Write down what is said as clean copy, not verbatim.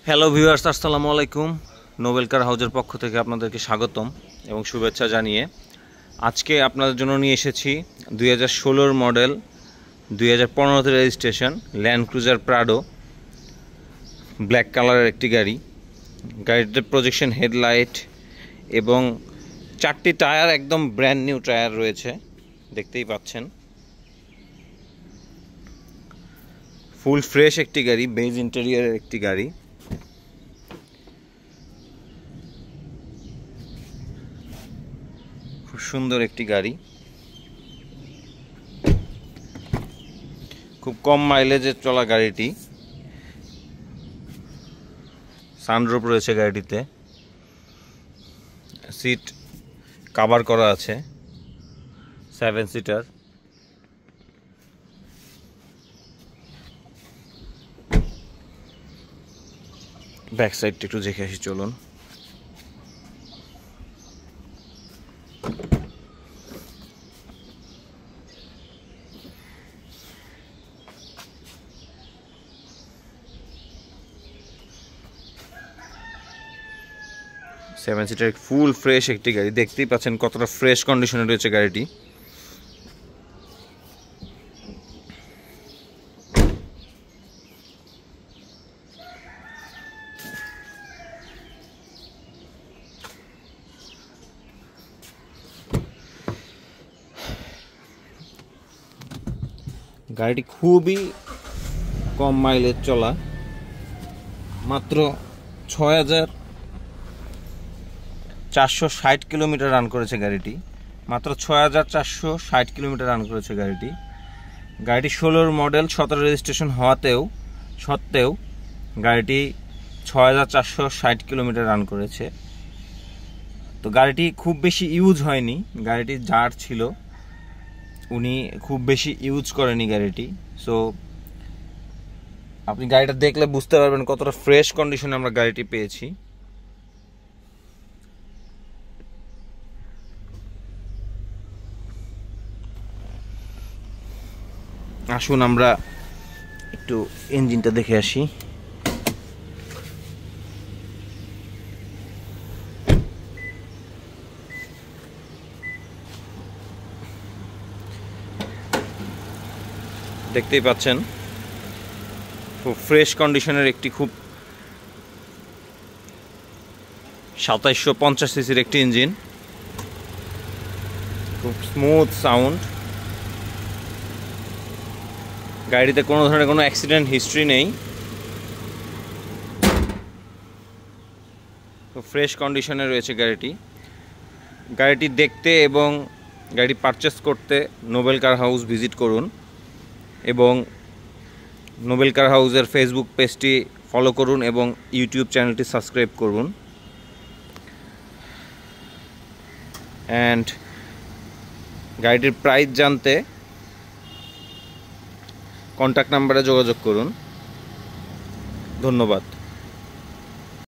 Hello viewers, আসসালামু আলাইকুম। Nobel কার হাউজের পক্ষ থেকে আপনাদেরকে স্বাগতম এবং শুভেচ্ছা জানিয়ে আজকে আপনাদের জন্য নিয়ে এসেছি 2016 model 2015 registration land cruiser Prado black কালারের একটি গাড়ি। গাড়িতে প্রজেকশন হেডলাইট এবং 4টি টায়ার একদম ব্র্যান্ড নিউ টায়ার রয়েছে, দেখতেই পাচ্ছেন। ফুল ফ্রেশ একটি গাড়ি, বেজ ইন্টেরিয়রের একটি গাড়ি। খুব সুন্দর একটি গাড়ি, খুব কম মাইলেজে চলা গাড়িটি। সানরুফ রয়েছে গাড়িটিতে, সিট কভার করা আছে, 7 সিটার। ব্যাক সাইডটা একটু দেখে আসি, চলুন। সেভেন সিটার ফুল ফ্রেশ একটি গাড়ি, দেখতেই পাচ্ছেন কতটা ফ্রেশ কন্ডিশনে রয়েছে গাড়িটি। গাড়িটি খুবই কম মাইলেজ চলা, মাত্র 6460 কিলোমিটার রান করেছে গাড়িটি। মাত্র 6460 কিলোমিটার রান করেছে গাড়িটি। গাড়িটি 16 মডেল 17 রেজিস্ট্রেশন হওয়াতেও সত্ত্বেও গাড়িটি 6460 কিলোমিটার রান করেছে। তো গাড়িটি খুব বেশি ইউজ হয়নি, গাড়িটি যার ছিল উনি খুব বেশি ইউজ করেনি গাড়িটি। সো আপনি গাড়িটা দেখলে বুঝতে পারবেন কতটা ফ্রেশ কন্ডিশনে আমরা গাড়িটি পেয়েছি। আসুন আমরা একটু ইঞ্জিনটা দেখে আসি। দেখতেই পাচ্ছেন খুব ফ্রেশ কন্ডিশনের একটি খুব 2750 সিসির একটি ইঞ্জিন, খুব স্মুথ সাউন্ড। গাড়িতে কোনো ধরনের কোনো অ্যাক্সিডেন্ট হিস্ট্রি নেই, খুব ফ্রেশ কন্ডিশনে রয়েছে গাড়িটি। গাড়িটি দেখতে এবং গাড়ি পারচেস করতে নোবেল কার হাউস ভিজিট করুন এবং নোবেল কার হাউসের ফেসবুক পেজটি ফলো করুন এবং ইউটিউব চ্যানেলটি সাবস্ক্রাইব করুন। অ্যান্ড গাড়িটির প্রাইস জানতে কন্ট্যাক্ট নাম্বারে যোগাযোগ করুন। ধন্যবাদ।